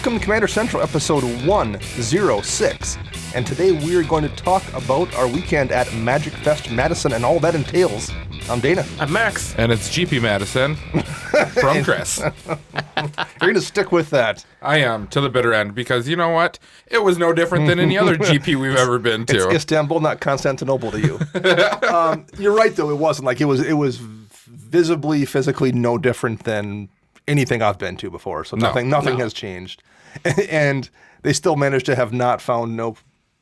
Welcome to Commander Central, episode 106. And today we are going to talk about our weekend at Magic Fest Madison and all that entails. I'm Dana. I'm Max. And it's GP Madison from Chris. You're going to stick with that. I am, to the bitter end, because you know what? It was no different than any other GP we've ever been to. It's Istanbul, not Constantinople to you. You're right, though. It wasn't. Like, it was visibly, physically no different than anything I've been to before. So nothing has changed. And they still managed to have not found no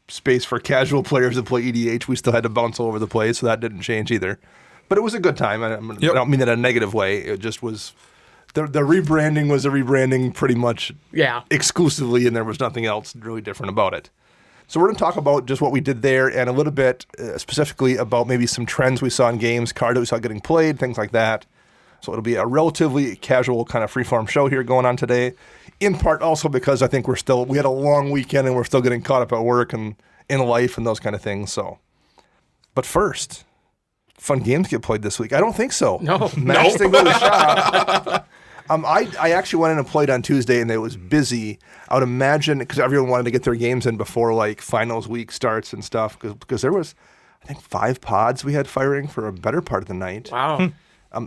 space for casual players to play EDH. We still had to bounce all over the place, so that didn't change either. But it was a good time. I don't mean that in a negative way. It just was. The rebranding was a rebranding pretty much exclusively, and there was nothing else really different about it. So we're going to talk about just what we did there and a little bit specifically about maybe some trends we saw in games, cards that we saw getting played, things like that. So it'll be a relatively casual kind of freeform show here going on today, in part also because I think we had a long weekend and we're still getting caught up at work and in life and those kind of things. So, but first, fun games get played this week. I don't think so. No. Max didn't go to the shop. I actually went in and played on Tuesday and it was busy. I would imagine because everyone wanted to get their games in before like finals week starts and stuff because there was, I think, 5 pods we had firing for a better part of the night. Wow.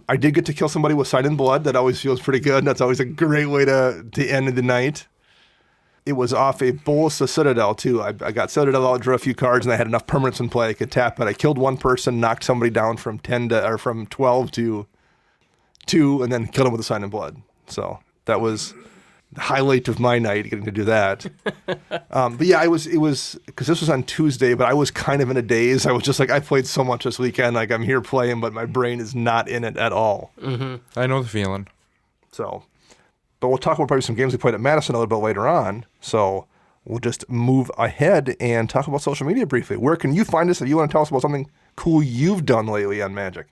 I did get to kill somebody with Sign in Blood. That always feels pretty good. That's always a great way to end the night. It was off a Bolus of Citadel, too. I got Citadel out, drew a few cards, and I had enough permanents in play I could tap it. I killed one person, knocked somebody down from 12 to 2, and then killed him with a Sign in Blood. So that was the highlight of my night, getting to do that. But yeah, it was because this was on Tuesday, but I was kind of in a daze. I was just like, I played so much this weekend. Like, I'm here playing, but my brain is not in it at all. Mm-hmm. I know the feeling. So, but we'll talk about probably some games we played at Madison a little bit later on. So we'll just move ahead and talk about social media briefly. Where can you find us if you want to tell us about something cool you've done lately on Magic?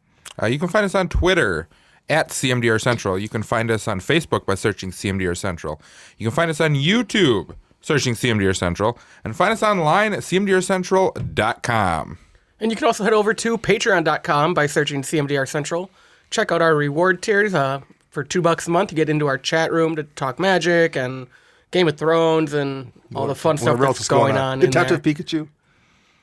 You can find us on Twitter at CMDR Central. You can find us on Facebook by searching CMDR Central. You can find us on YouTube searching CMDR Central, and find us online at cmdrcentral.com. And you can also head over to patreon.com by searching CMDR Central. Check out our reward tiers. For $2 a month, you get into our chat room to talk Magic and Game of Thrones and all the fun stuff that's going on. Detective Pikachu.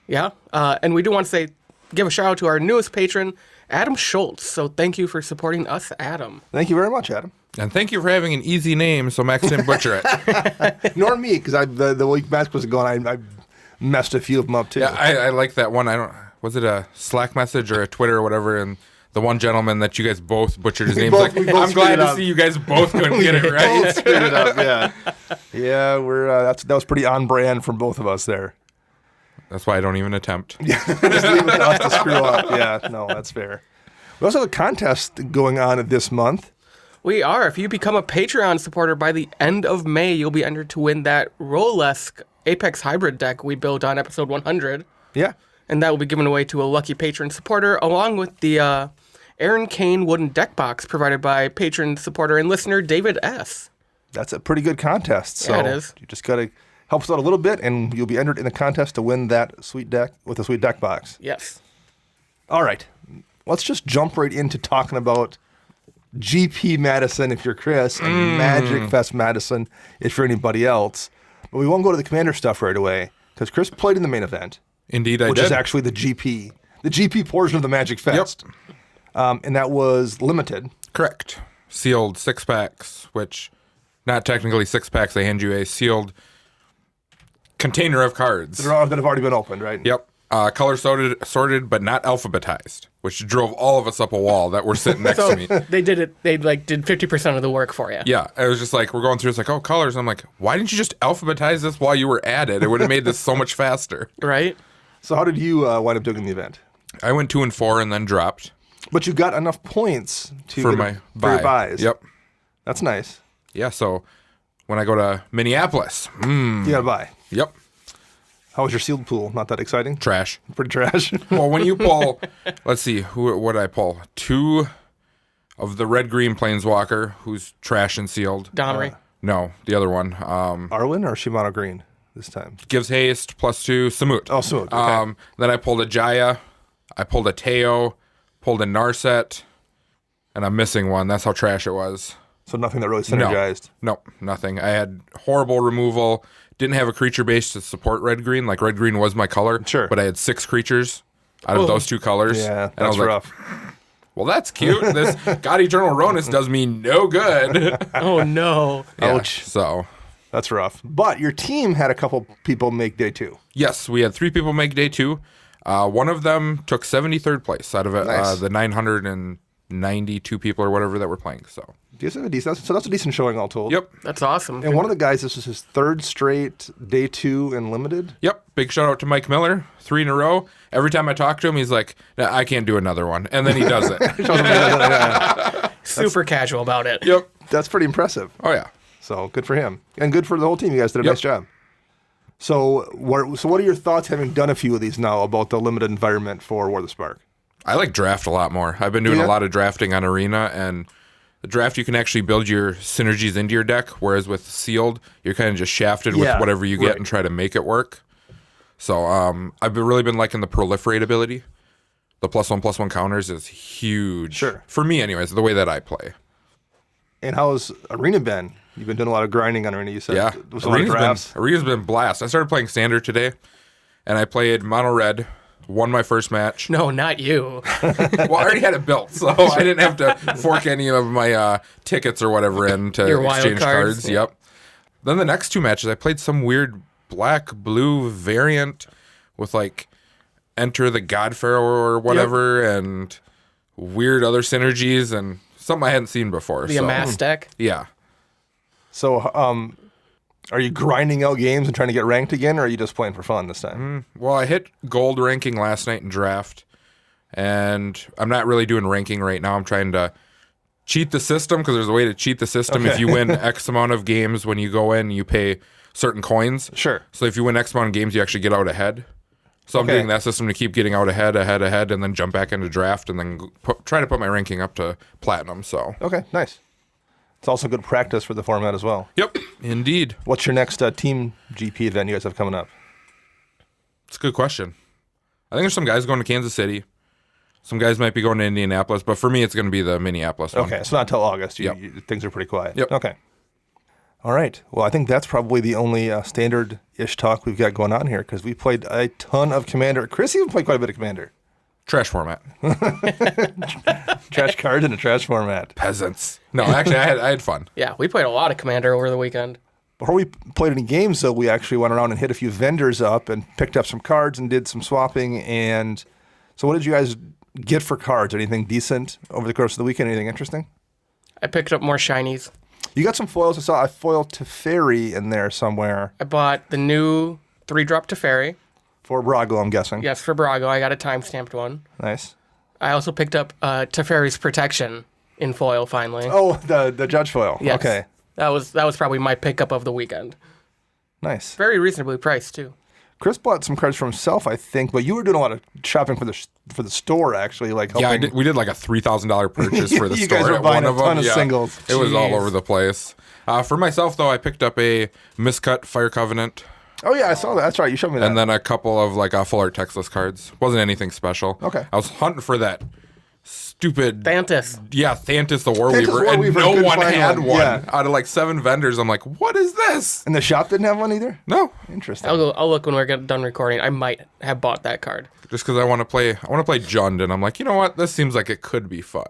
Yeah. And we do want to give a shout out to our newest patron, Adam Schultz. So thank you for supporting us, Adam. Thank you very much, Adam. And thank you for having an easy name so Max didn't butcher it. Nor me, because the week Max was gone, I messed a few of them up too. Yeah, I like that one. Was it a Slack message or a Twitter or whatever? And the one gentleman that you guys both butchered his name. I'm glad to see you guys both couldn't get it right. Both screwed it up, yeah. Yeah, that was pretty on brand from both of us there. That's why I don't even attempt. Yeah, just leave it to us to screw up. Yeah, no, that's fair. We also have a contest going on this month. We are. If you become a Patreon supporter by the end of May, you'll be entered to win that Rolesque Apex Hybrid deck we built on episode 100. Yeah. And that will be given away to a lucky patron supporter, along with the Aaron Kane wooden deck box provided by patron supporter and listener David S. That's a pretty good contest. So yeah, it is. You just got to help us out a little bit, and you'll be entered in the contest to win that sweet deck with a sweet deck box. Yes. All right. Let's just jump right into talking about GP Madison if you're Chris, and Magic Fest Madison if you're anybody else. But we won't go to the Commander stuff right away, because Chris played in the main event. Indeed, I did. Which is actually the GP portion of the Magic Fest. Yep. And that was limited. Correct. Sealed 6-packs, which, not technically 6-packs, they hand you a sealed container of cards. That have already been opened, right? Yep. Color sorted, but not alphabetized, which drove all of us up a wall that were sitting next to me. They did it. They did 50% of the work for you. Yeah. It was just like, we're going through, it's like, oh, colors. I'm like, why didn't you just alphabetize this while you were at it? It would have made this so much faster. Right. So how did you wind up doing the event? I went 2 and 4 and then dropped. But you got enough points for my buys. Yep. That's nice. Yeah. So when I go to Minneapolis, you got to buy. Yep. How was your sealed pool? Not that exciting? Trash. Pretty trash. Well, when you pull, let's see, what did I pull? 2 of the red-green Planeswalker, who's trash and sealed. Donnery. No, the other one. Arwen or Shimano Green this time? Gives haste, +2, Samut. Oh, Samut, okay. Then I pulled a Jaya, I pulled a Teo, pulled a Narset, and I'm missing one. That's how trash it was. So nothing that really synergized? No, nothing. I had horrible removal. Didn't have a creature base to support red-green. Like, red-green was my color. Sure. But I had 6 creatures out of those 2 colors. Yeah, and I was rough. Like, well, that's cute. This God Eternal Ronus does me no good. Oh, no. Yeah, Ouch. So, That's rough. But your team had a couple people make day 2. yes, we had 3 people make day 2. One of them took 73rd place out of Nice. the 992 people or whatever that were playing. So, So that's a decent showing all told. yep. That's awesome. And one of the guys, this was his 3rd straight day 2 in limited. Yep. Big shout out to Mike Miller. 3 in a row. Every time I talk to him, he's like, "Nah, I can't do another one." And then he does it. Super casual about it. Yep. That's pretty impressive. Oh, yeah. So good for him. And good for the whole team. You guys did a nice job. So what are your thoughts, having done a few of these now, about the limited environment for War of the Spark? I like draft a lot more. I've been doing a lot of drafting on Arena, and the draft, you can actually build your synergies into your deck, whereas with Sealed, you're kind of just shafted with whatever you get and try to make it work. So I've really been liking the proliferate ability. The +1/+1 counters is huge. Sure. For me, anyways, the way that I play. And how's Arena been? You've been doing a lot of grinding on Arena, you said. Yeah. It was a lot of drafts. Arena's been blast. I started playing Standard today, and I played Mono Red, won my first match. No, not you. Well, I already had it built, so I didn't have to fork any of my tickets or whatever in to Your wild exchange cards. Yeah. Yep. Then the next 2 matches, I played some weird black-blue variant with, like, Enter the Godpharaoh or whatever, and weird other synergies, and something I hadn't seen before. The Amass deck. Yeah. So are you grinding out games and trying to get ranked again, or are you just playing for fun this time? Well, I hit gold ranking last night in draft, and I'm not really doing ranking right now. I'm trying to cheat the system, because there's a way to cheat the system. If you win X amount of games, when you go in, you pay certain coins. Sure. So if you win X amount of games, you actually get out ahead. So I'm doing that system to keep getting out ahead, and then jump back into draft, and then try to put my ranking up to platinum. So. Okay, nice. It's also good practice for the format as well. Yep, indeed. What's your next team GP event you guys have coming up? It's a good question. I think there's some guys going to Kansas City. Some guys might be going to Indianapolis, but for me, it's going to be the Minneapolis one. Okay, so not until August. Yep. Things are pretty quiet. Yep. Okay. All right. Well, I think that's probably the only standard-ish talk we've got going on here, because we played a ton of Commander. Chris even played quite a bit of Commander. Trash format. Trash cards in a trash format. Peasants. No, actually, I had fun. Yeah, we played a lot of Commander over the weekend. Before we played any games, though, we actually went around and hit a few vendors up and picked up some cards and did some swapping. And so what did you guys get for cards? Anything decent over the course of the weekend? Anything interesting? I picked up more shinies. You got some foils. I saw a foil Teferi in there somewhere. I bought the new 3-drop Teferi. For Brago, I'm guessing. Yes, for Brago. I got a time-stamped one. Nice. I also picked up Teferi's Protection in foil, finally. Oh, the Judge foil. Yes. Okay. That was probably my pickup of the weekend. Nice. Very reasonably priced, too. Chris bought some cards for himself, I think, but you were doing a lot of shopping for the store, actually. Like helping. Yeah, we did like a $3,000 purchase for the You store. guys were at buying one a of ton them. of singles. It was all Jeez. over the place. For myself, though, I picked up a miscut Fire Covenant, Oh, yeah, I saw that. That's right. You showed me that. and then a couple of like full art textless cards. Wasn't anything special. Okay. I was hunting for that stupid Thantis. Thantis the Warweaver, Warweaver, and no couldn't one find had one. one. Yeah. Out of like 7 vendors. I'm like, what is this? And the shop didn't have one either? No, Interesting. I'll look when we're done recording. I might have bought that card. just because I want to play Jund, and I'm like, you know what? This seems like it could be fun.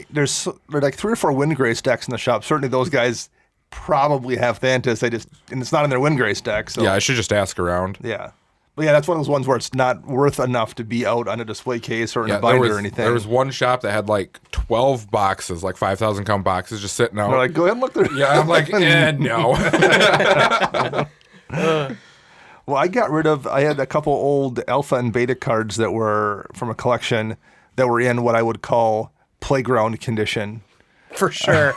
There's like 3 or 4 Windgrace decks in the shop. Certainly those guys probably have Thantis. And it's not in their Windgrace deck. So Yeah, I should just ask around. Yeah. But yeah, that's one of those ones where it's not worth enough to be out on a display case or in a binder or anything. There was one shop that had like 12 boxes, like 5,000 count boxes, just sitting out. They're like, go ahead and look there. Yeah, I'm like, no. Well, I had a couple old alpha and beta cards that were from a collection that were in what I would call playground condition. For sure.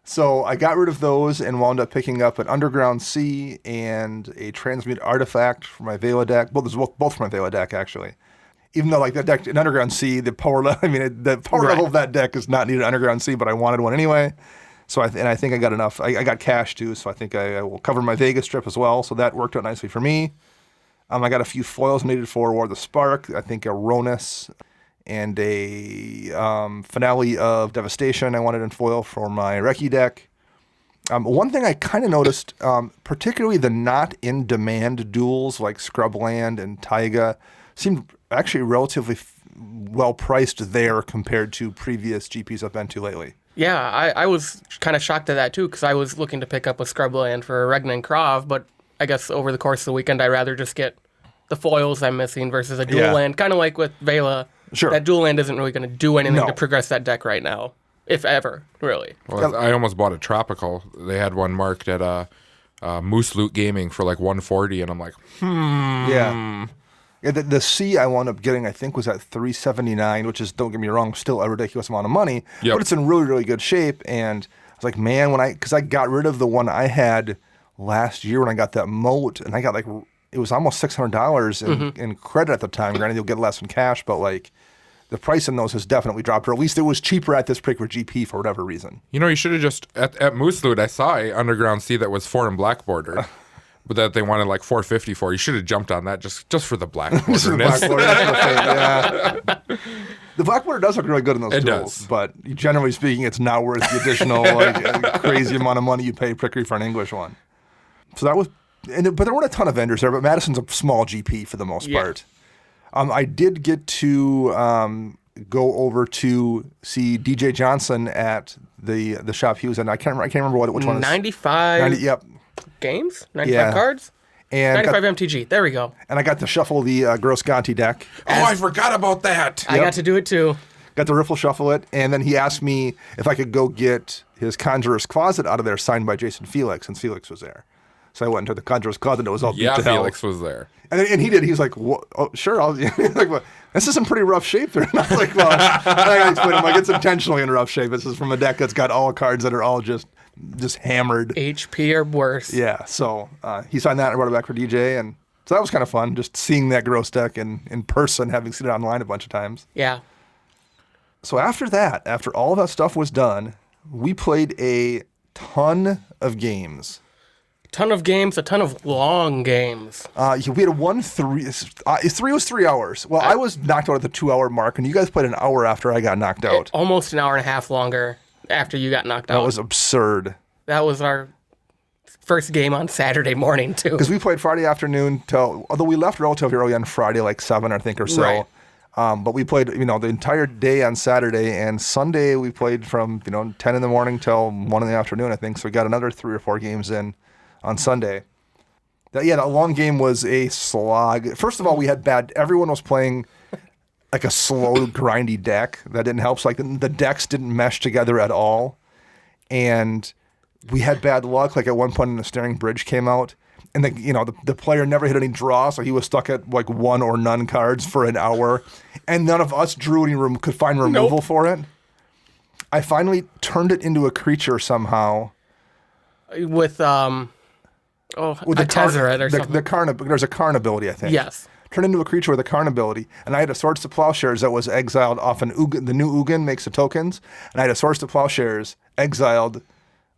So I got rid of those and wound up picking up an Underground Sea and a Transmute Artifact for my Vela deck. Well, there's both for my Vela deck, actually. Even though, like, that deck, an Underground Sea, the power level of that deck is not needed Underground Sea, but I wanted one anyway. So I think I got enough. I got cash, too, so I think I will cover my Vegas trip as well. So that worked out nicely for me. I got a few foils needed for War of the Spark. I think a Ronus and a Finale of Devastation I wanted in foil for my Recce deck. One thing I kind of noticed, particularly the not in demand duels like Scrubland and Taiga, seemed actually relatively well priced there compared to previous GPs I've been to lately. Yeah, I was kind of shocked at that too, because I was looking to pick up a Scrubland for Regna and Krav, but I guess over the course of the weekend I'd rather just get the foils I'm missing versus a dual land, kind of like with Vela. Sure. That dual land isn't really going to do anything to progress that deck right now, if ever, really. Well, I almost bought a Tropical. They had one marked at Moose Loot Gaming for like $140, and I'm like, Yeah. Yeah, the C I wound up getting, I think, was at $379, which is, don't get me wrong, still a ridiculous amount of money, but it's in really, really good shape. And I was like, man, because I got rid of the one I had last year when I got that moat, and I got like, it was almost $600 in credit at the time. Granted, you'll get less in cash, but like the price in those has definitely dropped, or at least it was cheaper at this particular GP for whatever reason. You know, you should have just, at Moose Loot, I saw a Underground C that was 4 in black border. But that they wanted like $450 for. You should have jumped on that just for the black border. The black border does look really good in those duels, but generally speaking, it's not worth the additional crazy amount of money you pay, particularly for an English one. So that was, but there weren't a ton of vendors there. But Madison's a small GP for the most part. I did get to go over to see DJ Johnson at the shop he was in. I can't remember which one. 95. Yep. Games? 95 cards? And 95 MTG. There we go. And I got to shuffle the Grosganti deck. I forgot about that. I got to do it too. Got to riffle shuffle it, and then he asked me if I could go get his Conjurer's Closet out of there signed by Jason Felix, and Felix was there. So I went into the Conjurer's Closet, and it was all beat to hell. Felix was there. And he did. He was like, oh, sure. Like, well, this is in pretty rough shape there. And I was like, well, I explained him, like, it's intentionally in rough shape. This is from a deck that's got all cards that are all just hammered. HP or worse. Yeah, so he signed that and brought it back for DJ, and so that was kind of fun, just seeing that gross deck in person, having seen it online a bunch of times. Yeah. So after all that stuff was done, we played a ton of games. A ton of long games. We had a 1-3. 3 was 3 hours. Well, I was knocked out at the 2-hour mark, and you guys played an hour after I got knocked out. Almost an hour and a half longer after you got knocked out. That was absurd. That was our first game on Saturday morning, too. Because we played Friday afternoon although we left relatively early on Friday, like 7, I think, or so. Right. But we played, the entire day on Saturday, and Sunday we played from, 10 in the morning till 1 in the afternoon, I think. So we got another 3 or 4 games in on Sunday. That long game was a slog. First of all, everyone was playing like a slow, grindy deck. That didn't help. So like the decks didn't mesh together at all. And we had bad luck. Like at one point, the Staring Bridge came out, and the player never hit any draw, so he was stuck at like 1 or none cards for an hour, and none of us drew any could find removal for it. I finally turned it into a creature somehow. With a Tezzeret or something. There's a Karn ability, I think. Yes. Turned into a creature with a Karn ability, and I had a Swords to Plowshares that was exiled off an Ugin. The new Ugin makes the tokens, and I had a Swords to Plowshares exiled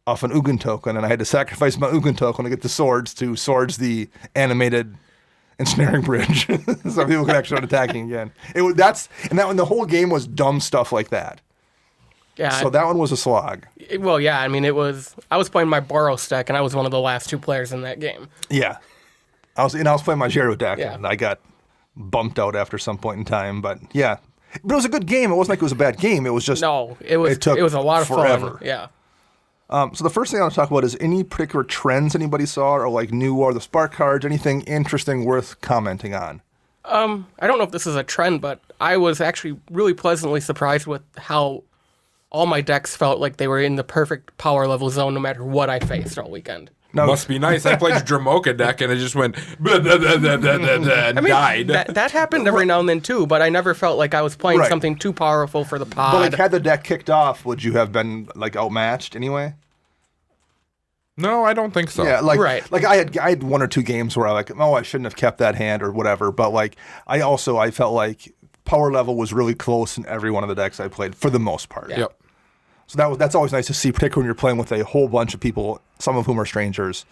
off an Ugin token, and I had to sacrifice my Ugin token to get the swords to swords the animated Ensnaring Bridge, so people could actually start attacking again. The whole game was dumb stuff like that. Yeah. So that one was a slog. Well, yeah. I mean, I was playing my Boros deck, and I was one of the last 2 players in that game. Yeah. I was playing my Jero deck, and I got bumped out after some point in time. But yeah, but it was a good game. It wasn't like it was a bad game. It was just it was a lot of forever. fun. Yeah. So the first thing I want to talk about is any particular trends anybody saw, or like new or the Spark cards, anything interesting worth commenting on. I don't know if this is a trend, but I was actually really pleasantly surprised with how all my decks felt like they were in the perfect power level zone no matter what I faced all weekend. No. Must be nice. I played a Dramoka deck and it just went died. That happened every now and then too, but I never felt like I was playing something too powerful for the pod. But like, had the deck kicked off, would you have been like outmatched anyway? No, I don't think so. Yeah, like I had 1 or 2 games where I shouldn't have kept that hand or whatever. But like I felt like power level was really close in every one of the decks I played for the most part. Yeah. Yep. So that's always nice to see, particularly when you're playing with a whole bunch of people, some of whom are strangers.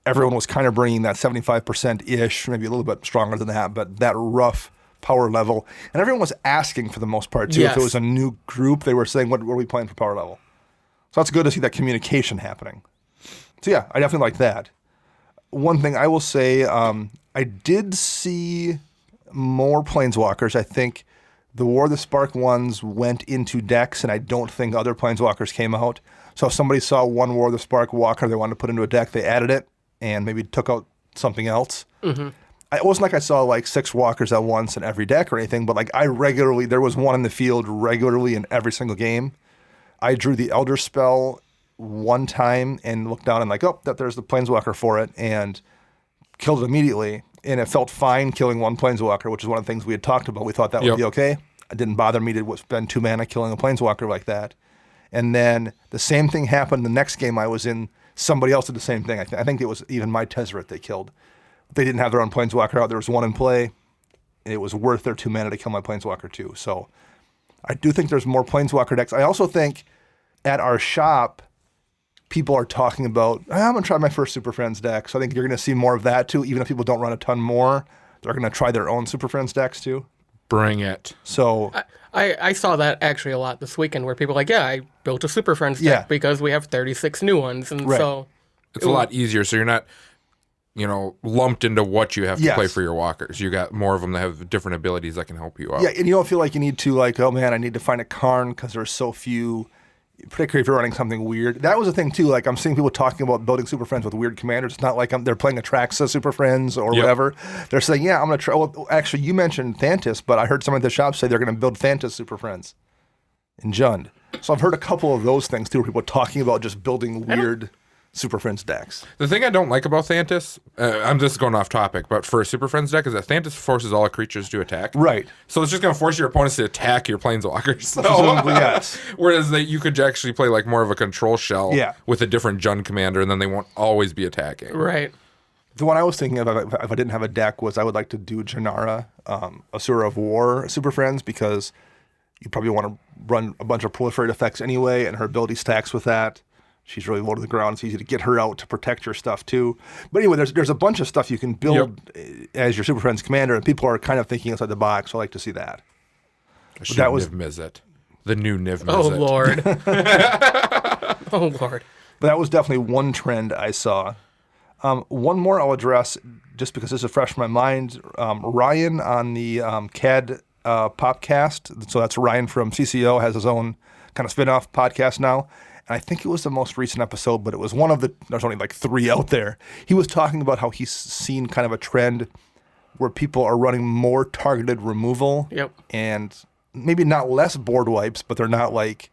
Everyone was kind of bringing that 75%-ish, maybe a little bit stronger than that, but that rough power level. And everyone was asking for the most part, too. If it was a new group, they were saying, what are we playing for power level? So that's good to see that communication happening. So yeah, I definitely like that. One thing I will say, I did see more Planeswalkers. I think the War of the Spark ones went into decks, and I don't think other Planeswalkers came out. So if somebody saw one War of the Spark Walker they wanted to put into a deck, they added it and maybe took out something else. Mm-hmm. It wasn't like I saw like 6 walkers at once in every deck or anything, but like there was one in the field regularly in every single game. I drew the Elder Spell one time and looked down and like, oh, there's the Planeswalker for it, and killed it immediately. And it felt fine killing one Planeswalker, which is one of the things we had talked about. We thought that would be okay. It didn't bother me to spend 2 mana killing a Planeswalker like that. And then the same thing happened the next game I was in. Somebody else did the same thing. I think it was even my Tezzeret they killed. They didn't have their own Planeswalker out. There was one in play. It was worth their 2 mana to kill my Planeswalker too. So I do think there's more Planeswalker decks. I also think at our shop, people are talking about, I'm going to try my first Super Friends deck. So I think you're going to see more of that too. Even if people don't run a ton more, they're going to try their own Super Friends decks too. Bring it. So I saw that actually a lot this weekend where people are like, yeah, I built a Super Friends deck because we have 36 new ones. And so it's a lot easier. So you're not, lumped into what you have to play for your walkers. You got more of them that have different abilities that can help you out. Yeah, and you don't feel like you need to like, oh man, I need to find a Karn because there's so few, particularly if you're running something weird. That was the thing too. Like I'm seeing people talking about building Super Friends with weird commanders. It's not like they're playing Atraxa Super Friends or whatever. They're saying, yeah, I'm going to try. Well, actually, you mentioned Thantis, but I heard someone at the shop say they're going to build Thantis Super Friends in Jund. So I've heard a couple of those things too, where people are talking about just building weird Super Friends decks. The thing I don't like about Thantis, I'm just going off topic, but for a Super Friends deck is that Thantis forces all creatures to attack. Right. So it's just going to force your opponents to attack your Planeswalkers. So, yes. Whereas you could actually play like more of a control shell with a different Jund commander, and then they won't always be attacking. Right. The one I was thinking of if I didn't have a deck was I would like to do Janara, Asura of War Super Friends, because you probably want to run a bunch of proliferate effects anyway, and her ability stacks with that. She's really low to the ground. It's easy to get her out to protect your stuff too. But anyway, there's a bunch of stuff you can build as your Super Friends commander, and people are kind of thinking outside the box. So I like to see that. That was Niv Mizzet, the new Niv Mizzet. Oh Lord. Oh Lord. But that was definitely one trend I saw. One more I'll address just because this is fresh in my mind. Ryan on the CAD Popcast. So that's Ryan from CCO, has his own kind of spin-off podcast now. And I think it was the most recent episode, but it was one of there's only like 3 out there. He was talking about how he's seen kind of a trend where people are running more targeted removal. Yep. And maybe not less board wipes, but they're not like,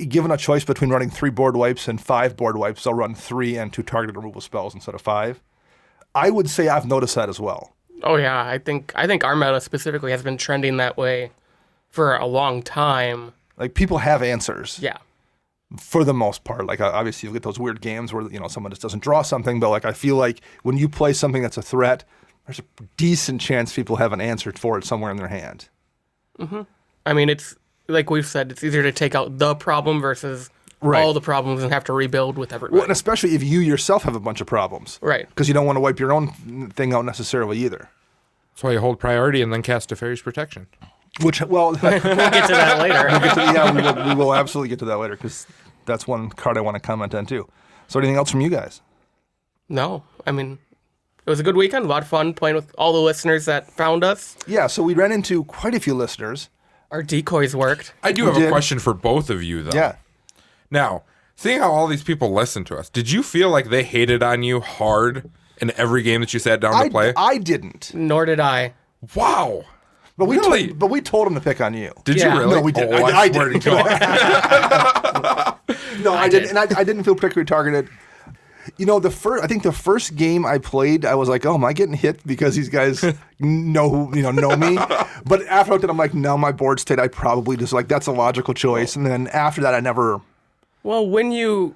given a choice between running 3 board wipes and 5 board wipes, they'll run 3 and 2 targeted removal spells instead of 5. I would say I've noticed that as well. Oh yeah, I think our meta specifically has been trending that way for a long time. Like people have answers. Yeah. For the most part, like obviously you get those weird games where someone just doesn't draw something, but like I feel like when you play something that's a threat, there's a decent chance people have an answer for it somewhere in their hand. Mm-hmm. I mean, it's like we've said, it's easier to take out the problem versus all the problems and have to rebuild with everybody. Well, and especially if you yourself have a bunch of problems, right? Because you don't want to wipe your own thing out necessarily either. That's why you hold priority and then cast Nefarious Protection. Which, well, we'll get to that later. We will absolutely get to that later because that's one card I want to comment on too. So anything else from you guys? No. I mean, it was a good weekend. A lot of fun playing with all the listeners that found us. Yeah, so we ran into quite a few listeners. Our decoys worked. I do have a question for both of you, though. Yeah. Now, seeing how all these people listen to us, did you feel like they hated on you hard in every game that you sat down to play? I didn't. Nor did I. Wow. But we told them to pick on you. Did you really? No, we didn't. Oh, I didn't. No, I didn't. And I didn't feel particularly targeted. I think the first game I played, I was like, oh, am I getting hit because these guys know me? But after I looked at it, I'm like, no, my board state, I probably just like, that's a logical choice. And then after that, I never. Well, when you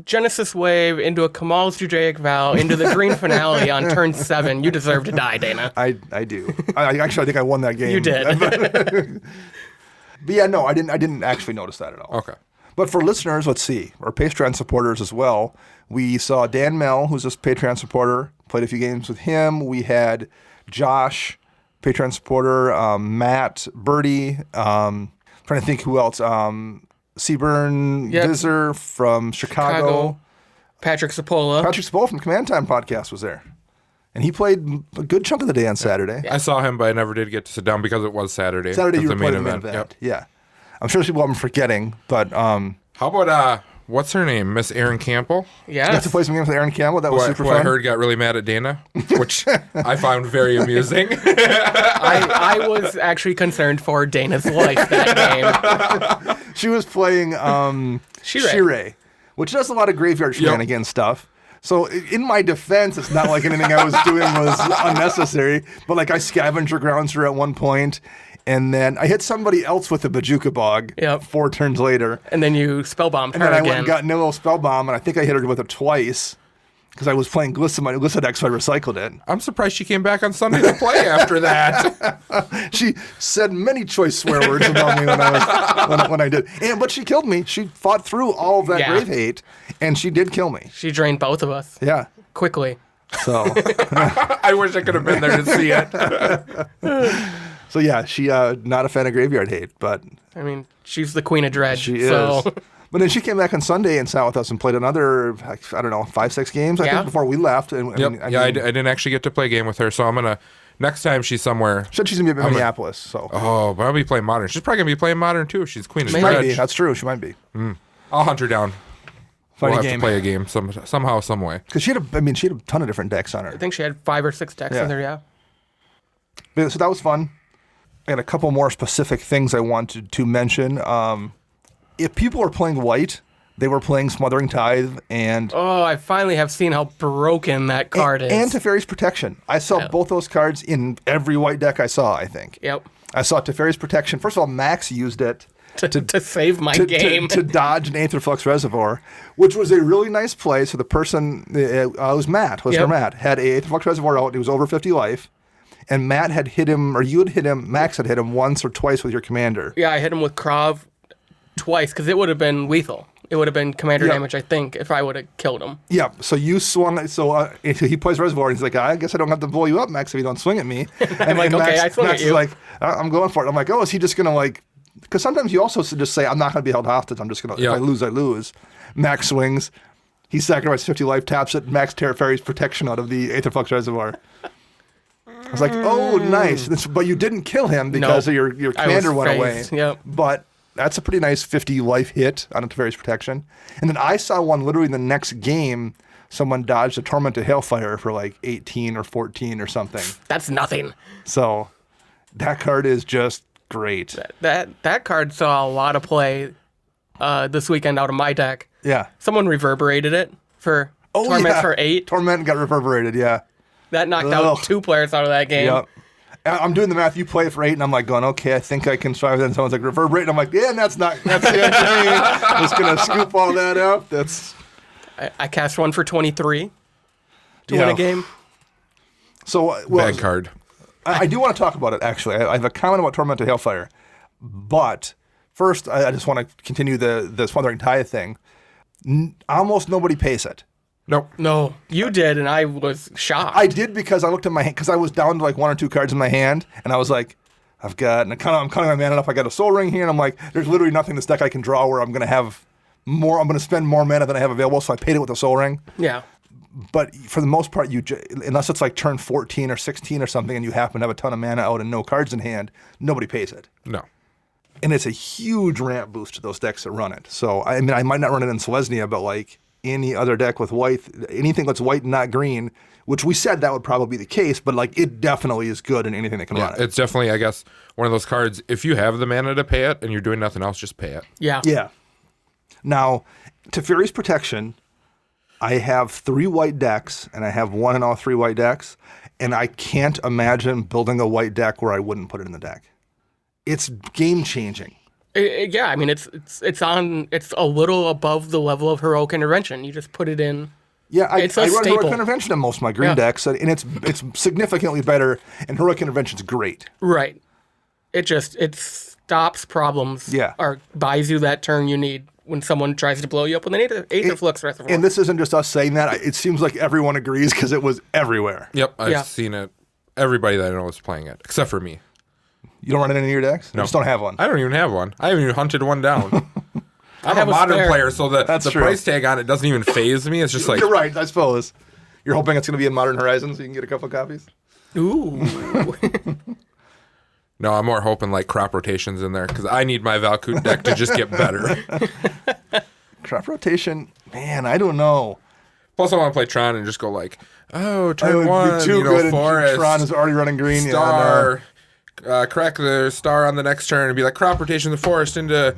Genesis Wave into a Kamal's Judaic Vow into the green finale on turn 7, you deserve to die, Dana. I do. I think I won that game. You did. But yeah, no, I didn't actually notice that at all. Okay. But for listeners, let's see, our Patreon supporters as well, we saw Dan Mell, who's a Patreon supporter, played a few games with him. We had Josh, Patron supporter, Matt, Birdie, trying to think who else, Seaburn Visser from Chicago. Patrick Sapola. Patrick Sapola from Command Time podcast was there. And he played a good chunk of the day on Saturday. I saw him, but I never did get to sit down because it was Saturday. Saturday, you were the playing the main event. Yep. Yeah. I'm sure people I'm forgetting, but... How about, what's her name? Miss Erin Campbell? Yeah. Got to play some games with Erin Campbell. That was super who fun. I heard got really mad at Dana, which I found very amusing. I was actually concerned for Dana's life that game. She was playing Shirei, which does a lot of graveyard shenanigans stuff. So in my defense, it's not like anything I was doing was unnecessary, but like I scavenger grounds her at one point, and then I hit somebody else with a Bajuka Bog 4 turns later. And then you spellbombed her again. And then I again. went and got Nilo Spellbomb, and I think I hit her with it twice because I was playing Glissa deck, so I recycled it. I'm surprised she came back on Sunday to play after that. She said many choice swear words about me when I did. But she killed me. She fought through all of that grave hate, and she did kill me. She drained both of us. Yeah. Quickly. So I wish I could have been there to see it. So yeah, she not a fan of graveyard hate, but I mean, she's the queen of dread. she is. But then she came back on Sunday and sat with us and played another, I don't know, 5-6 games, I think, before we left. And, I didn't actually get to play a game with her, so I'm going to, next time she's somewhere. Said she's going to be in Minneapolis, so. Oh, but I'll be playing Modern. She's probably going to be playing Modern, too. She's queen of She might be. That's true. She might be. I'll hunt her down. Funny we'll game. have to play a game somehow, some way. Because she had a ton of different decks on her. I think she had 5 or 6 decks in there, But, so that was fun. I had a couple more specific things I wanted to mention. If people are playing white, they were playing Smothering Tithe and... Oh, I finally have seen how broken that card is. And Teferi's Protection. I saw both those cards in every white deck I saw, I think. Yep. I saw Teferi's Protection. First of all, Max used it to save my game. To dodge an Aetherflux Reservoir, which was a really nice play. So the person, it was Matt, Matt, had a Aetherflux Reservoir out. It was over 50 life. And Matt had hit him, or you had hit him, Max had hit him once or twice with your commander. Yeah, I hit him with Krav twice, because it would have been lethal. It would have been commander damage, I think, if I would have killed him. Yeah, so you swung, he plays Reservoir, and he's like, I guess I don't have to blow you up, Max, if you don't swing at me. I'm like, okay, I swung at you. Max is like, I'm going for it. I'm like, oh, is he just going to like, because sometimes you also just say, I'm not going to be held hostage, I'm just going to, if I lose, I lose. Max swings, he sacrifices 50 life, taps it, Max Teferi's Protection out of the Aetherflux Reservoir. I was like, oh, nice. But you didn't kill him because of your commander went away. Yep. But that's a pretty nice 50 life hit on a Teferi's Protection. And then I saw one literally in the next game. Someone dodged a Tormented Hailfire for like 18 or 14 or something. That's nothing. So that card is just great. That card saw a lot of play this weekend out of my deck. Yeah. Someone reverberated it for Torment for 8. Torment got reverberated, yeah. That knocked out 2 players out of that game. Yep. I'm doing the math. You play it for 8, and I'm like going, okay, I think I can survive that. And someone's like, reverberate. And I'm like, yeah, and that's the end game. Just going to scoop all that up. I cast one for 23 to win a game. So, bad card. I do want to talk about it, actually. I have a comment about Tormented Hailfire. But first, I just want to continue the Smothering Tithe thing. Almost nobody pays it. Nope. No, you did, and I was shocked. I did because I looked at my hand, because I was down to like 1 or 2 cards in my hand, and I was like, I'm cutting my mana up. I got a Soul Ring here, and I'm like, there's literally nothing in this deck I can draw where I'm going to have more. I'm going to spend more mana than I have available, so I paid it with a Soul Ring. Yeah. But for the most part, unless it's like turn 14 or 16 or something, and you happen to have a ton of mana out and no cards in hand, nobody pays it. No. And it's a huge ramp boost to those decks that run it. So, I mean, I might not run it in Selesnya, but like any other deck with white, anything that's white and not green, which we said that would probably be the case, but like it definitely is good in anything that can run it. It's definitely, I guess, one of those cards, if you have the mana to pay it and you're doing nothing else, just pay it. Yeah. Yeah. Now, Teferi's Protection, I have 3 white decks, and I have 1 in all 3 white decks, and I can't imagine building a white deck where I wouldn't put it in the deck. It's game-changing. Yeah, I mean, it's a little above the level of Heroic Intervention. You just put it in. Yeah, I run staple. Heroic Intervention in most of my green decks, and it's significantly better, and Heroic Intervention's great. Right. It stops problems. Yeah. Or buys you that turn you need when someone tries to blow you up with an Aetherflux Reservoir. And this isn't just us saying that. It seems like everyone agrees because it was everywhere. Yep, I've seen it everybody that I know is playing it, except for me. You don't run it in any of your decks? No. I just don't have one. I don't even have one. I haven't even hunted one down. I'm a modern player, so the price tag on it doesn't even faze me. It's just like... You're right, I suppose. You're hoping it's going to be in Modern Horizons so you can get a couple copies? Ooh. No, I'm more hoping like crop rotations in there because I need my Valkout deck to just get better. Crop rotation? Man, I don't know. Plus, I want to play Tron and just go like, oh, turn one, be too good forest. Tron is already running green. Star. Crack the star on the next turn and be like, crop rotation the forest into,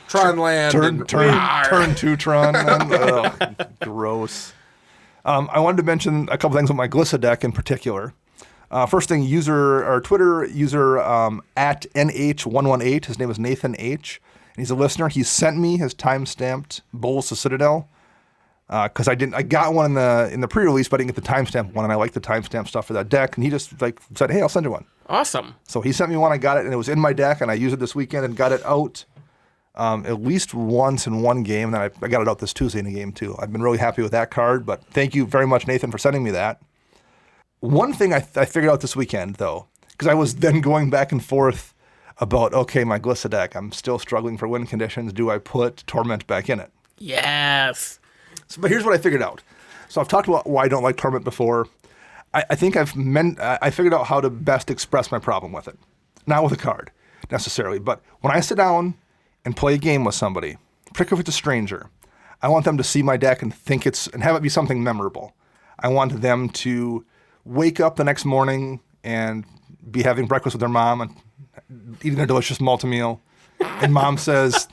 Tron land. Turn 2 Tron. Gross. I wanted to mention a couple things with my Glissa deck in particular. First thing, Twitter user at NH118. His name is Nathan H. And he's a listener. He sent me his time-stamped Bowls to Citadel. Because I got one in the pre-release, but I didn't get the timestamp one, and I like the timestamp stuff for that deck. And he just said, "Hey, I'll send you one." Awesome. So he sent me one. I got it, and it was in my deck, and I used it this weekend and got it out at least once in one game. And then I got it out this Tuesday in a game too. I've been really happy with that card. But thank you very much, Nathan, for sending me that. One thing I figured out this weekend though, because I was then going back and forth about my Glissa deck. I'm still struggling for win conditions. Do I put Torment back in it? Yes. But here's what I figured out. So I've talked about why I don't like Torment before. I think I figured out how to best express my problem with it. Not with a card, necessarily. But when I sit down and play a game with somebody, particularly if it's a stranger, I want them to see my deck and and have it be something memorable. I want them to wake up the next morning and be having breakfast with their mom and eating their delicious multi-meal. And mom says,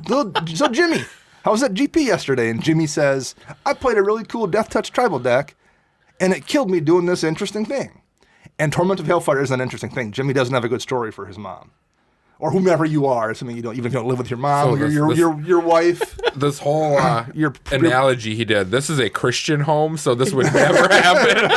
"So Jimmy, how was that GP yesterday?" And Jimmy says, "I played a really cool Death Touch tribal deck, and it killed me doing this interesting thing." And Torment of Hailfire is an interesting thing. Jimmy doesn't have a good story for his mom. Or whomever you are. It's something you don't, even if you don't live with your mom, or your wife. This whole analogy he did, this is a Christian home, so this would never happen.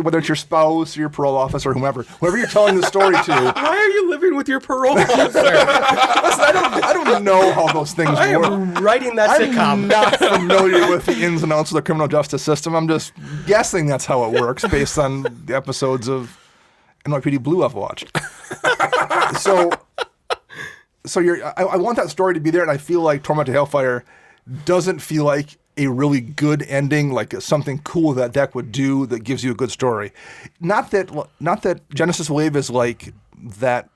Whether it's your spouse, or your parole officer, or whoever you're telling the story to. Why are you living with your parole officer? I don't know how those things work. I am writing that sitcom. I'm not familiar with the ins and outs of the criminal justice system. I'm just guessing that's how it works based on the episodes of NYPD Blue I've watched. I want that story to be there, and I feel like Torment to Hailfire doesn't feel like a really good ending, like something cool that deck would do that gives you a good story. Not that Genesis Wave is like that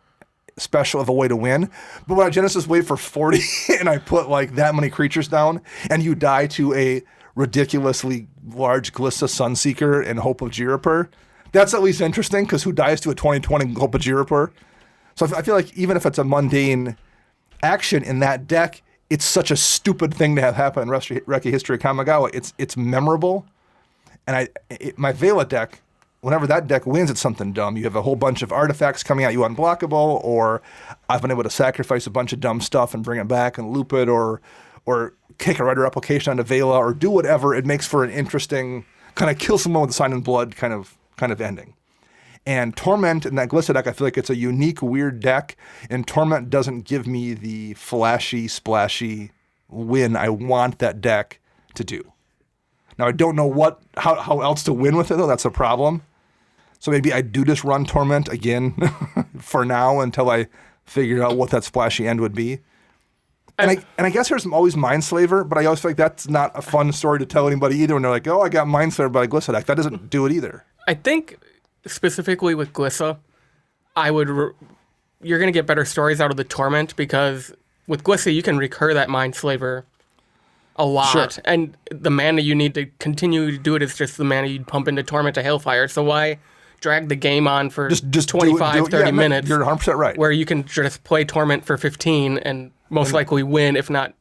special of a way to win, but when I Genesis Wave for 40 and I put like that many creatures down and you die to a ridiculously large Glissa Sunseeker and Hope of Jirapur, that's at least interesting, because who dies to a 2020 Hope of Jirapur? So I feel like even if it's a mundane action in that deck, it's such a stupid thing to have happen in Reki History of Kamigawa. It's memorable. And my Vela deck, whenever that deck wins, it's something dumb. You have a whole bunch of artifacts coming at you unblockable, or I've been able to sacrifice a bunch of dumb stuff and bring it back and loop it, or kick a Rider Replication onto Vela, or do whatever. It makes for an interesting kind of kill someone with a Sign in Blood kind of ending. And Torment in that Glissa deck, I feel like it's a unique, weird deck, and Torment doesn't give me the flashy, splashy win I want that deck to do. Now, I don't know how else to win with it, though. That's a problem. So maybe I do just run Torment again for now until I figure out what that splashy end would be. And I guess there's always Mindslaver, but I always feel like that's not a fun story to tell anybody either when they're like, "Oh, I got Mindslaver by a Glissa deck." That doesn't do it either. I think specifically with Glissa, you're going to get better stories out of the Torment, because with Glissa you can recur that Mindslaver a lot. Sure. And the mana you need to continue to do it is just the mana you'd pump into Torment to Hailfire. So why drag the game on for just 25, 30 minutes? You're 100% right. Where you can just play Torment for 15 and most likely win, if not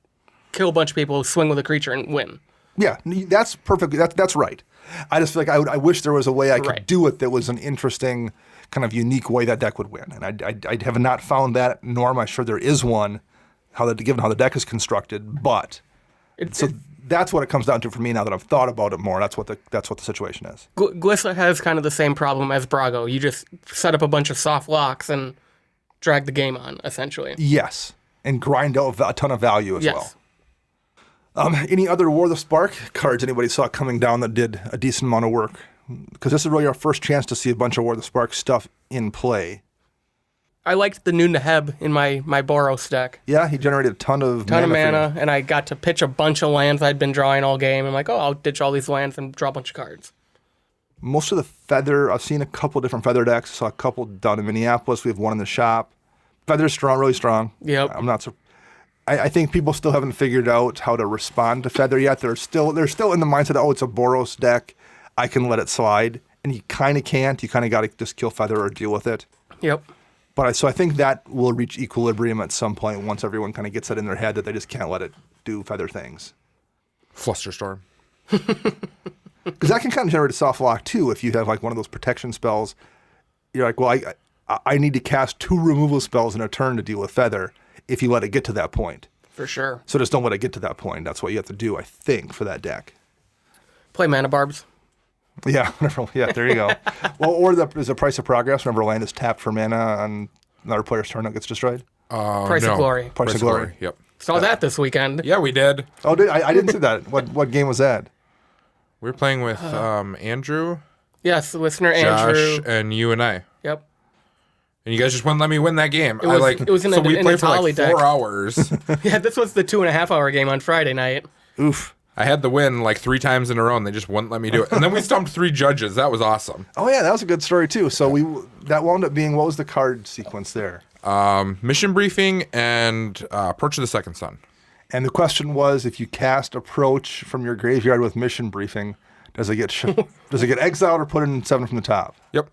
kill a bunch of people, swing with a creature and win. Yeah, that's perfect. That's right. I just feel like I wish there was a way I could do it that was an interesting, kind of unique way that deck would win. And I have not found that, nor am I sure there is one, given how the deck is constructed. But that's what it comes down to for me now that I've thought about it more. That's what the situation is. Glissa has kind of the same problem as Brago. You just set up a bunch of soft locks and drag the game on, essentially. Yes, and grind out a ton of value as well. Any other War of the Spark cards anybody saw coming down that did a decent amount of work? Because this is really our first chance to see a bunch of War of the Spark stuff in play. I liked the new Neheb in my Boros deck. Yeah, he generated a ton of mana, and I got to pitch a bunch of lands I'd been drawing all game. I'm like, I'll ditch all these lands and draw a bunch of cards. Most of the Feather, I've seen a couple different Feather decks. Saw a couple down in Minneapolis. We have one in the shop. Feather's strong, really strong. Yep. I'm not so. I think people still haven't figured out how to respond to Feather yet. They're still in the mindset that, it's a Boros deck. I can let it slide. And you kind of can't. You kind of got to just kill Feather or deal with it. Yep. So I think that will reach equilibrium at some point once everyone kind of gets that in their head that they just can't let it do Feather things. Flusterstorm. Because that can kind of generate a soft lock too if you have like one of those protection spells. You're like, well, I need to cast 2 removal spells in a turn to deal with Feather if you let it get to that point. For sure. So just don't let it get to that point. That's what you have to do, I think, for that deck. Play Mana Barbs. Yeah, there you go. Well, or there's the Price of Progress. Whenever land is tapped for mana and another player's turn, it gets destroyed. Price of Glory. Price of Glory. Yep. Saw that this weekend. Yeah, we did. Oh, I didn't see that. What game was that? We were playing with Andrew, Yes, listener Josh, Andrew. and you and I. Yep. And you guys just wouldn't let me win that game. It was in so a, we in played a for Tolly like deck. 4 hours. Yeah, this was the 2.5-hour game on Friday night. Oof. I had the win like 3 times in a row, and they just wouldn't let me do it. And then we stumped 3 judges. That was awesome. Oh yeah, that was a good story too. So that wound up being, what was the card sequence there? Mission Briefing and Approach of the Second Sun. And the question was, if you cast Approach from your graveyard with Mission Briefing, does it get exiled or put in 7 from the top? Yep.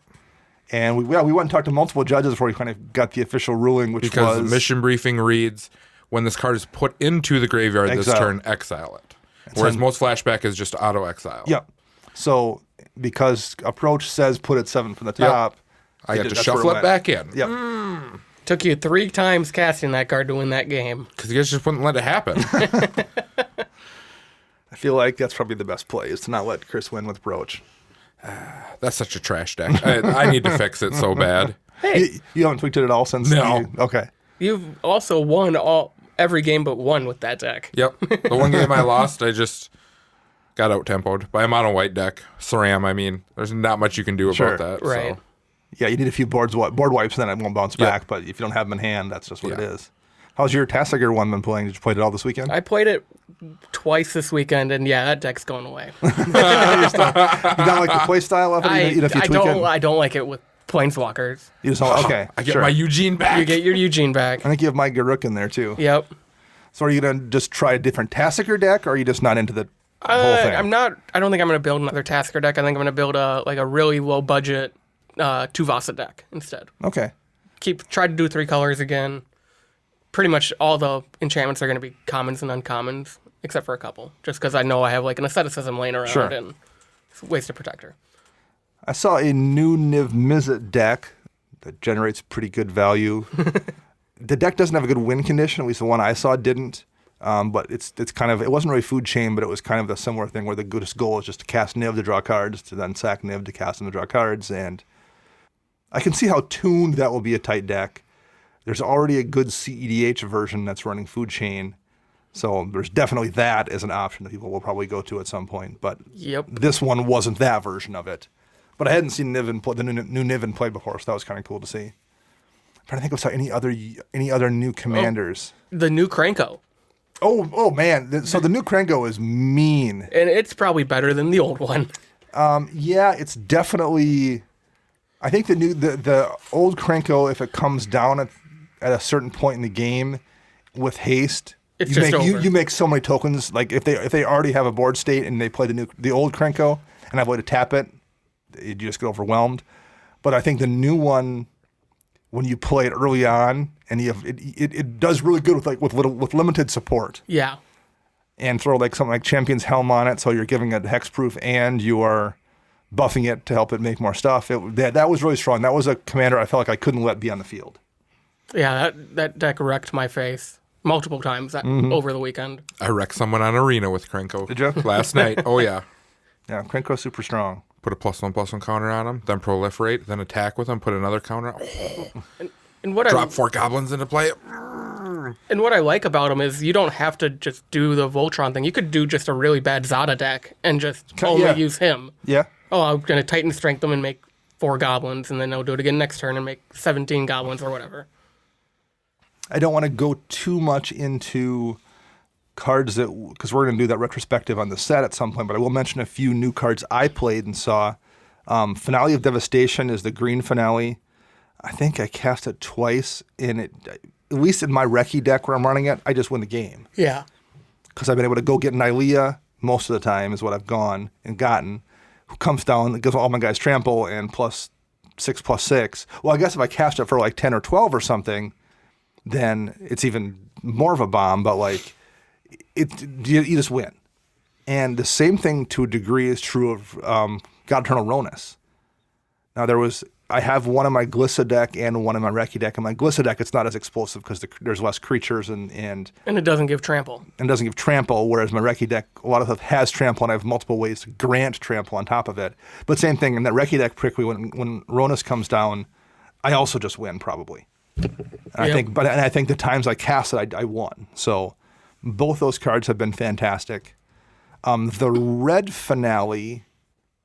And we went and talked to multiple judges before we kind of got the official ruling, which Because was Mission Briefing reads, when this card is put into the graveyard this turn, exile it. Whereas most Flashback is just auto-exile. Yep. So because Approach says put it 7 from the top, I get to shuffle it back in. Yep. Took you 3 times casting that card to win that game. Because you guys just wouldn't let it happen. I feel like that's probably the best play, is to not let Chris win with Approach. That's such a trash deck. I need to fix it so bad. Hey, You haven't tweaked it at all since? No. Okay. you've also won every game but one with that deck. Yep. The one game I lost, I just got out-tempoed by a mono-white deck. SRAM, I mean. There's not much you can do about that. Right. So. Yeah, you need a few board wipes, and then it won't bounce back. But if you don't have them in hand, that's just what it is. How's your Tassiger one been playing? Did you play it all this weekend? I played it twice this weekend, and yeah, that deck's going away. You don't like the play style of it? I don't like it with Planeswalkers. You just don't, okay. I get my Eugene back. You get your Eugene back. I think you have my Garruk in there, too. Yep. So are you going to just try a different Tassiger deck, or are you just not into the whole thing? I don't think I'm going to build another Tasker deck. I think I'm going to build a really low-budget Tuvasa deck instead. Okay. Try to do 3 colors again. Pretty much all the enchantments are going to be commons and uncommons, except for a couple. Just because I know I have like an asceticism laying around and waste a protector. I saw a new Niv Mizzet deck that generates pretty good value. The deck doesn't have a good win condition, at least the one I saw didn't. But it's kind of, it wasn't really food chain, but it was kind of a similar thing where the goodest goal is just to cast Niv to draw cards, to then sack Niv to cast them to draw cards. And I can see how tuned that will be a tight deck. There's already a good CEDH version that's running food chain. So there's definitely that as an option that people will probably go to at some point. But this one wasn't that version of it. But I hadn't seen the new Niven play before, so that was kind of cool to see. I'm trying to think of any other new commanders. The new Krenko. Oh man! So the new Krenko is mean, and it's probably better than the old one. Yeah, it's definitely. I think the old Krenko, if it comes down at a certain point in the game with haste, you make so many tokens. Like if they already have a board state and they play the old Krenko and have a way to tap it, you just get overwhelmed. But I think the new one, when you play it early on, and it does really good with limited support. Yeah. And throw like something like Champion's Helm on it, so you're giving it hexproof and you are buffing it to help it make more stuff. That was really strong. That was a commander I felt like I couldn't let be on the field. Yeah, that deck wrecked my face multiple times over the weekend. I wrecked someone on Arena with Krenko. Did you? Last night. Oh, yeah. Yeah, Krenko's super strong. Put a +1/+1 counter on him, then proliferate, then attack with him, put another counter on. And what Drop 4 goblins into play. And what I like about him is you don't have to just do the Voltron thing. You could do just a really bad Zada deck and just only use him. Yeah. Oh, I'm going to Titan Strength them and make 4 goblins, and then I'll do it again next turn and make 17 goblins or whatever. I don't want to go too much into cards because we're going to do that retrospective on the set at some point, but I will mention a few new cards I played and saw. Finale of Devastation is the green finale. I think I cast it twice, and at least in my Recce deck where I'm running it, I just win the game. Yeah. Because I've been able to go get Nylea most of the time is what I've gone and gotten. Who comes down, gives all my guys trample and +6/+6. Well, I guess if I cast it for like 10 or 12 or something, then it's even more of a bomb, but like you just win. And the same thing to a degree is true of God Eternal Ronus. Now I have one in my Glissa deck and one in my Recce deck. In my Glissa deck, it's not as explosive because there's less creatures and it doesn't give trample. And doesn't give trample, whereas my Recce deck, a lot of stuff has trample, and I have multiple ways to grant trample on top of it. But same thing, in that Recce deck, particularly when Ronus comes down, I also just win probably. And I think the times I cast it, I won. So both those cards have been fantastic. The red finale,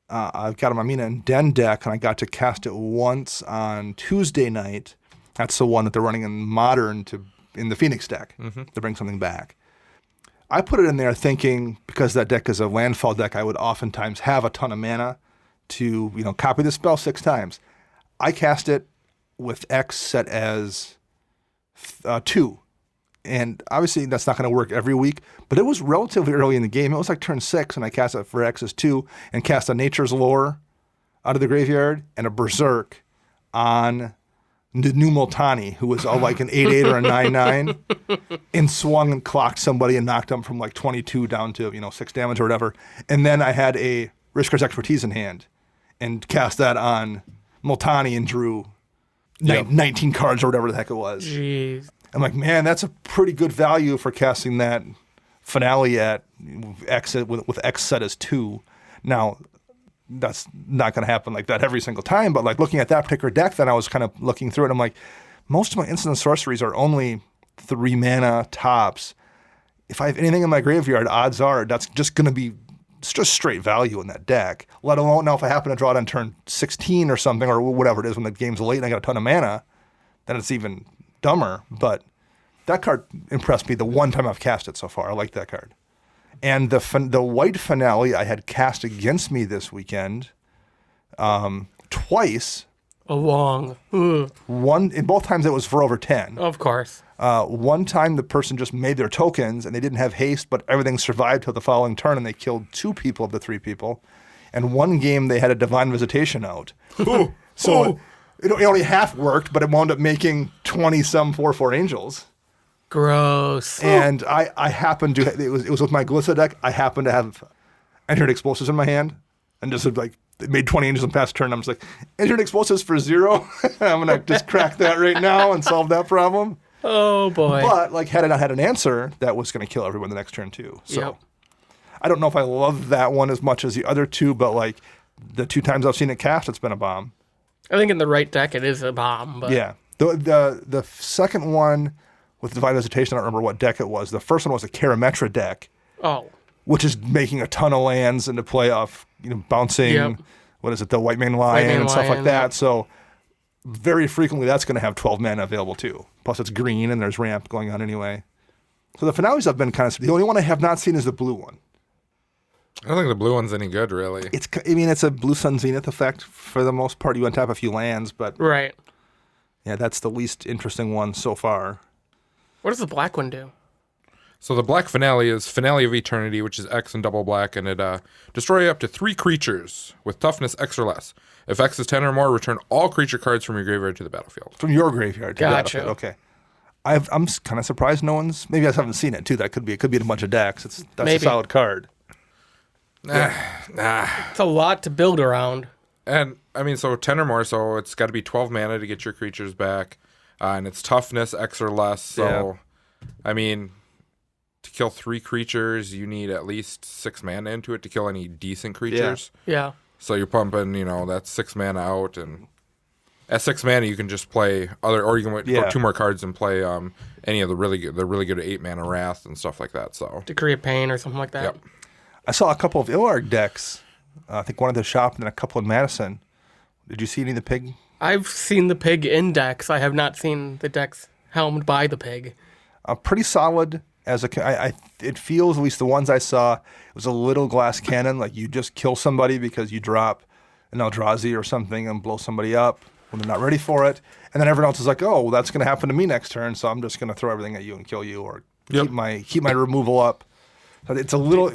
I've got a Mamina and Den deck, and I got to cast it once on Tuesday night. That's the one that they're running in Modern in the Phoenix deck to bring something back. I put it in there thinking, because that deck is a landfall deck, I would oftentimes have a ton of mana to copy the spell 6 times. I cast it with X set as 2. And obviously that's not going to work every week, but it was relatively early in the game. It was like turn 6, and I cast it for X as 2 and cast a Nature's Lore out of the graveyard and a Berserk on the new Multani, who was like an 8/8 or a 9/9, and swung and clocked somebody and knocked them from like 22 down to 6 damage or whatever. And then I had a Rishkar's Expertise in hand and cast that on Multani and drew 19 cards or whatever the heck it was. Jeez. I'm like, man, that's a pretty good value for casting that finale at X with X set as 2. Now, that's not going to happen like that every single time, but like looking at that particular deck, then I was kind of looking through it. I'm like, most of my instant sorceries are only 3 mana tops. If I have anything in my graveyard, odds are that's just going to be just straight value in that deck, let alone now if I happen to draw it on turn 16 or something, or whatever it is when the game's late and I got a ton of mana, then it's even dumber. But that card impressed me the one time I've cast it so far. I like that card. And the white finale I had cast against me this weekend twice. One in both times it was for over 10. Of course. One time the person just made their tokens and they didn't have haste, but everything survived till the following turn and they killed 2 people of the 3 people. And one game they had a Divine Visitation out. So it only half worked, but it wound up making 20-some 4/4 angels. Gross. And I happened to, it was with my Glissa deck, I happened to have Entered Explosives in my hand and just like, it made 20 angels in past turn. I'm just like, Entered Explosives for 0? I'm going to just crack that right now and solve that problem. Oh, boy. But like, had I not had an answer, that was going to kill everyone the next turn too. So yep. I don't know if I love that one as much as the other 2, but like the 2 times I've seen it cast, it's been a bomb. I think in the right deck, it is a bomb. But yeah. The second one with Divine Visitation, I don't remember what deck it was. The first one was a Karametra deck. Oh. Which is making a ton of lands into play off, bouncing, what is it, the White Mane Lion and stuff like that. Yep. So very frequently that's going to have 12 mana available too. Plus it's green and there's ramp going on anyway. So the finales have been kind of, the only one I have not seen is the blue one. I don't think the blue one's any good, really. It's a Blue Sun Zenith effect for the most part. You untap a few lands, but right. Yeah, that's the least interesting one so far. What does the black one do? So the black finale is Finale of Eternity, which is X and double black, and it destroy up to 3 creatures with toughness X or less. If X is 10 or more, return all creature cards from your graveyard to the battlefield. From your graveyard to the battlefield. Okay. I'm kind of surprised no one's, maybe I haven't seen it too. It could be in a bunch of decks. That's a solid card. Nah. It's a lot to build around. And I mean, so 10 or more, so it's got to be 12 mana to get your creatures back. And it's toughness X or less. So, I mean, to kill 3 creatures, you need at least 6 mana into it to kill any decent creatures. Yeah. So you're pumping, that's 6 mana out, and At 6 mana, you can just play other, or you can put 2 more cards and play any of the really good 8 mana Wrath and stuff like that. So Decree of Pain or something like that. Yep. I saw a couple of Illarg decks. I think one at the shop and then a couple in Madison. Did you see any of the pig? I've seen the pig in decks. I have not seen the decks helmed by the pig. Pretty solid. It feels, at least the ones I saw, it was a little glass cannon. Like you just kill somebody because you drop an Eldrazi or something and blow somebody up when they're not ready for it. And then everyone else is like, oh, well, that's going to happen to me next turn, so I'm just going to throw everything at you and kill you or keep my removal up. So it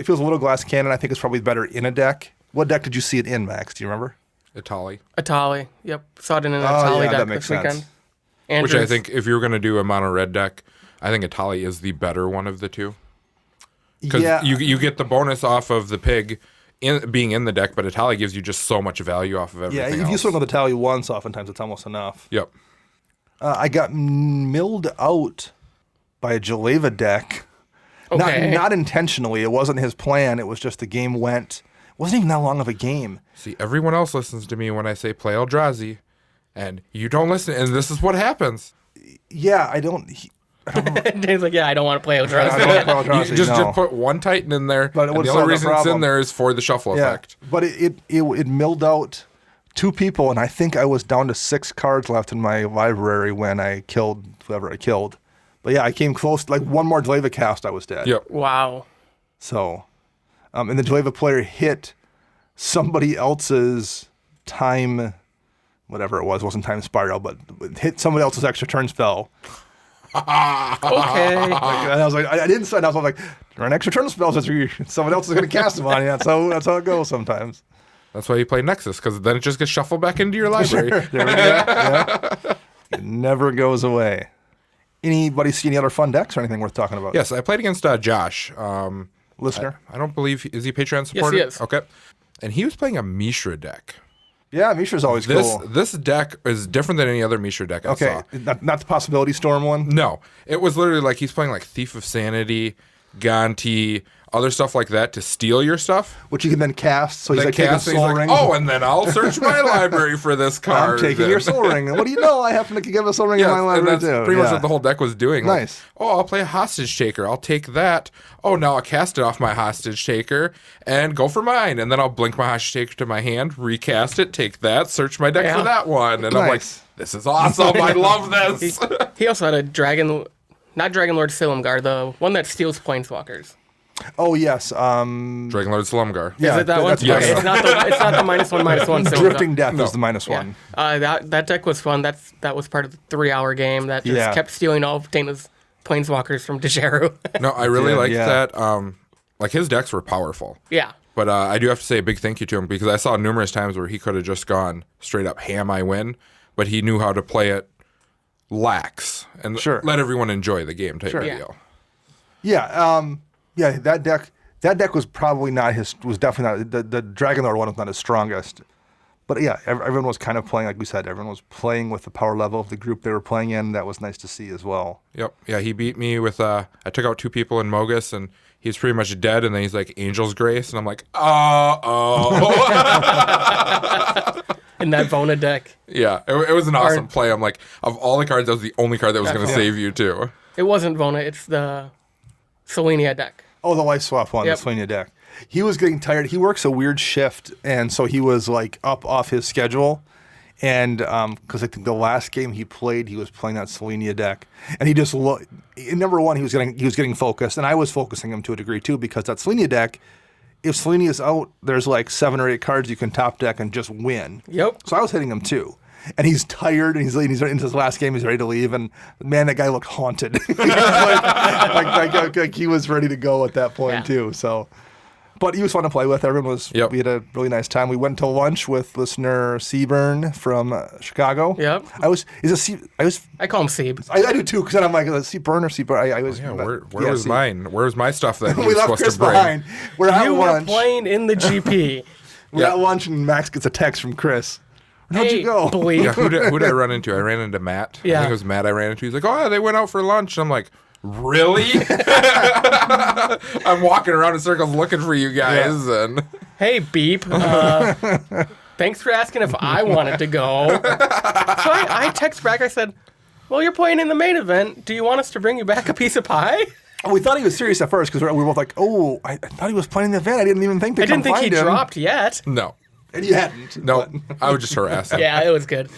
feels a little glass cannon. I think it's probably better in a deck. What deck did you see it in, Max? Do you remember? Atali. Yep. Saw it in an Atali deck this weekend. Which I think if you were going to do a mono red deck, I think Atali is the better one of the two. Because you get the bonus off of the pig being in the deck, but Atali gives you just so much value off of everything if you swing with Atali once, oftentimes it's almost enough. Yep. I got milled out by a Jaleva deck. Okay. Not intentionally. It wasn't his plan. It was just the game went. It wasn't even that long of a game. See, everyone else listens to me when I say play Eldrazi, and you don't listen, and this is what happens. Yeah, I don't. Dave's like, I don't want to play Eldrazi. I don't want to play Eldrazi, You just put one Titan in there, but and the only reason it's in there is for the shuffle effect. But it milled out 2 people, and I think I was down to 6 cards left in my library when I killed whoever I killed. But yeah, I came close. Like one more Jaleva cast, I was dead. Yep. Wow. So, and the Jaleva player hit somebody else's time, whatever it wasn't time spiral, but hit somebody else's extra turn spell. Okay. And I was like, I didn't sign up. I was like, there are an extra turn spells. Someone else is going to cast them on you. That's how it goes sometimes. That's why you play Nexus, because then it just gets shuffled back into your library. Sure. There we go. Yeah. It never goes away. Anybody see any other fun decks or anything worth talking about? Yes, I played against Josh. Listener? I don't believe, is he Patreon supporter? Yes, he is. Okay. And he was playing a Mishra deck. Yeah, Mishra's always cool. This deck is different than any other Mishra deck I saw. Not the Possibility Storm one? No. It was literally like he's playing like Thief of Sanity, Gonti, other stuff like that to steal your stuff. Which you can then cast. So he's like taking Soul Ring. Oh, and then I'll search my library for this card. I'm taking your Soul Ring. And what do you know? I happen to give a Soul Ring in my library and that's pretty much what the whole deck was doing. Nice. Like, I'll play a Hostage Taker. I'll take that. Oh, now I'll cast it off my Hostage Taker and go for mine. And then I'll blink my Hostage Taker to my hand, recast it, take that, search my deck for that one. And I'm like, this is awesome. I love this. He also had a not Dragonlord Silumgar, the one that steals planeswalkers. Oh, yes. Dragonlord Slumgar. Yeah, is it that one? Yes. Okay, it's not the -1/-1 Drifting Death is the -1. That deck was fun. That was part of the 3-hour game that just kept stealing all of Dana's planeswalkers from Dejaru. No, I really liked that. Like his decks were powerful. Yeah. But I do have to say a big thank you to him because I saw numerous times where he could have just gone straight up ham, I win, but he knew how to play it lax and let everyone enjoy the game type of deal. Yeah. Yeah, that deck was probably definitely not, the Dragonlord one was not his strongest. But yeah, everyone was kind of playing, like we said, everyone was playing with the power level of the group they were playing in. That was nice to see as well. Yep. Yeah, he beat me with, I took out 2 people in Mogus, and he's pretty much dead, and then he's like, Angel's Grace, and I'm like, In that Vona deck. Yeah, it was an awesome play. I'm like, of all the cards, that was the only card that was going to save you, too. It wasn't Vona, it's the Selenia deck. Oh, the life swap one, the Selenia deck. He was getting tired. He works a weird shift, and so he was like up off his schedule. And because I think the last game he played, he was playing that Selenia deck, and he just number one, he was getting focused, and I was focusing him to a degree too because that Selenia deck, if Selenia is out, there's like 7 or 8 cards you can top deck and just win. Yep. So I was hitting him too. And he's tired, and he's into his last game. He's ready to leave, and man, that guy looked haunted. like he was ready to go at that point too. So, but he was fun to play with. Everyone was. Yep. We had a really nice time. We went to lunch with listener Seaburn from Chicago. Yep. I call him Seeb. I do too, because then I'm like Seaburn or Seaburn. Where was mine? Where was my stuff that he we was left supposed Chris to bring? behind. We're at you lunch. were playing in the GP. We're at lunch, and Max gets a text from Chris. Where'd you go? Yeah, who did I run into? I ran into Matt. Yeah. I think it was Matt I ran into. He's like, oh, they went out for lunch. And I'm like, really? I'm walking around in circles looking for you guys. And hey, Beep. Thanks for asking if I wanted to go. So I text back. I said, well, you're playing in the main event. Do you want us to bring you back a piece of pie? We thought he was serious at first because we were both like, oh, I thought he was playing the event. I didn't even think to come find him. I didn't think he dropped yet. No. And he hadn't. No, I was just harassing. Yeah, it was good.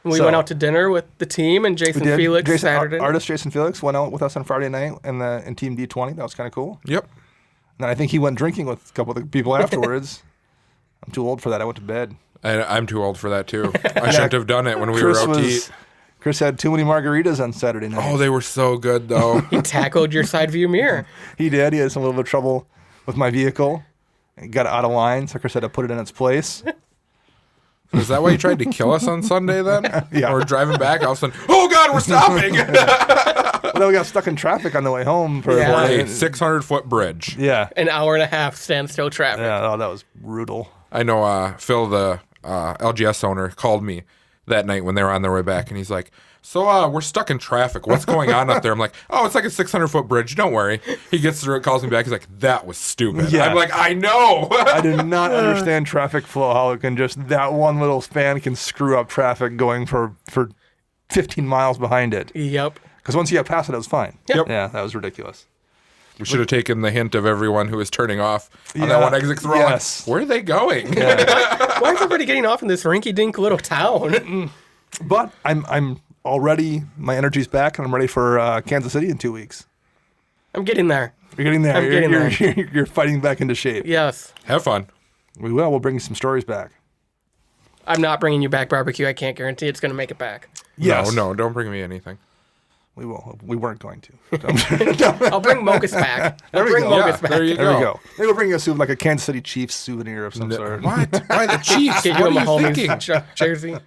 We went out to dinner with the team and Jason Felix Saturday. Artist Jason Felix went out with us on Friday night in Team D20. That was kind of cool. Yep. And then I think he went drinking with a couple of the people afterwards. I'm too old for that. I went to bed. I'm too old for that, too. I shouldn't have done it when we were out to eat. Chris had too many margaritas on Saturday night. Oh, they were so good, though. He tackled your side view mirror. He did. He had some little bit of trouble with my vehicle. He got it out of line, so Chris had to put it in its place. Is that why you tried to kill us on Sunday, then? Yeah. We're driving back, all of a sudden, oh, God, we're stopping! Well, then we got stuck in traffic on the way home. For a 600-foot bridge. Yeah. An hour and a half standstill traffic. Yeah, that was brutal. I know Phil, the LGS owner, called me that night when they were on their way back, and he's like, so we're stuck in traffic. What's going on up there? I'm like, oh, it's like a 600-foot bridge. Don't worry. He gets through it, calls me back. He's like, that was stupid. Yeah. I'm like, I know. I did not understand traffic flow, how it can just, that one little span can screw up traffic going for 15 miles behind it. Yep. Because once you get past it, it was fine. Yep. Yeah, that was ridiculous. We should have taken the hint of everyone who was turning off on that one exit through. Yes. Where are they going? Yeah. Why is everybody getting off in this rinky-dink little town? But I'm already, my energy's back, and I'm ready for Kansas City in 2 weeks. I'm getting there. You're getting there. I'm getting there. You're fighting back into shape. Yes. Have fun. We will. We'll bring some stories back. I'm not bringing you back barbecue. I can't guarantee it's going to make it back. Yes. No, don't bring me anything. We will. We weren't going to. I'll bring Mogus back. There we go. Mogus Yeah, there you There we go. go. Maybe we'll bring you like a Kansas City Chiefs souvenir of some sort. What? Why the Chiefs? Get you What a are you thinking? Mahomes jersey.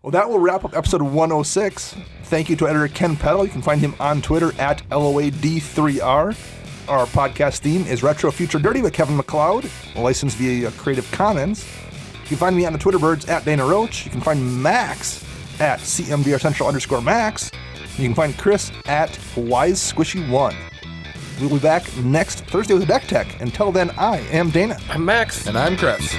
Well, that will wrap up episode 106. Thank you to editor Ken Peddle. You can find him on Twitter at LOAD3R. Our podcast theme is Retro Future Dirty by Kevin MacLeod, licensed via Creative Commons. You can find me on the Twitter birds at Dana Roach. You can find Max at CMDRCentral_Max. You can find Chris at WiseSquishy1. We'll be back next Thursday with a Deck Tech. Until then, I am Dana. I'm Max. And I'm Chris.